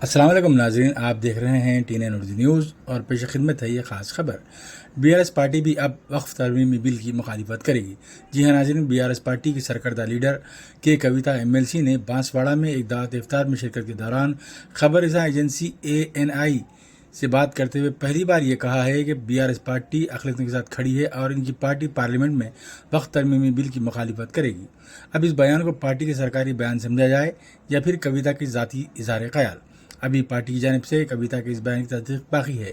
अस्सलाम वालेकुम नाज़रीन, आप देख रहे हैं TNN उर्दू न्यूज़ और पेश खिदमत है ये ख़ास खबर। BRS पार्टी भी अब वक्फ तरमीमी बिल की मुखालिफत करेगी। जी हाँ नाज़रीन, BRS पार्टी की सरकर्दा लीडर के कविता MLC ने बांसवाड़ा में एक दावत इफ्तार में शिरकत के दौरान खबर रसा एजेंसी ANI से बात करते हुए पहली बार ये कहा है कि BRS पार्टी अक़लियत के साथ खड़ी है और इनकी पार्टी पार्लियामेंट में वक्फ तरमीमी बिल की मुखालिफत करेगी। अब इस बयान को पार्टी के सरकारी बयान समझा जाए या फिर कविता की ज़ाती इज़हार ख़याल। अभी पार्टी की जानिब से कविता के इस बयान की तस्दीक बाकी है,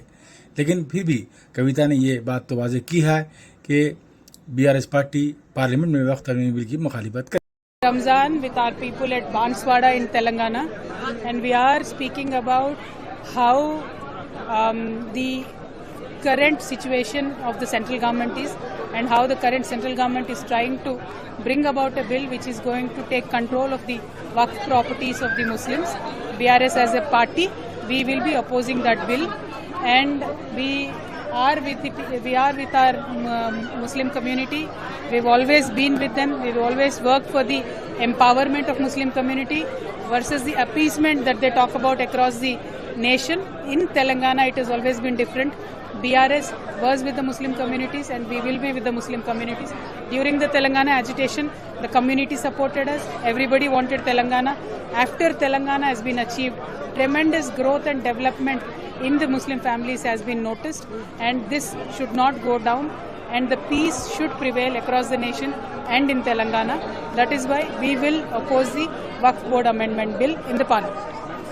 लेकिन फिर भी कविता ने ये बात तो वाज़ेह की है कि BRS पार्टी पार्लियामेंट में वक्फ तरमीमी बिल की मुखालिफत कर Ramzan with our people at Banswada in Telangana, and we are speaking about how the current situation of the central government is and how the current central government is trying to bring about a bill which is going to take control of the Waqf properties of the Muslims. BRS as a party, we will be opposing that bill, and we are with our Muslim community. We've always been with them. We've always worked for the empowerment of Muslim community versus the appeasement that they talk about across the nation. In Telangana, it has always been different. BRS was with the Muslim communities and we will be with the Muslim communities. During the Telangana agitation, the community supported us. Everybody wanted Telangana. After Telangana has been achieved, tremendous growth and development in the Muslim families has been noticed, and this should not go down, and the peace should prevail across the nation and in Telangana. That is why we will oppose the Waqf Board Amendment Bill in the Parliament.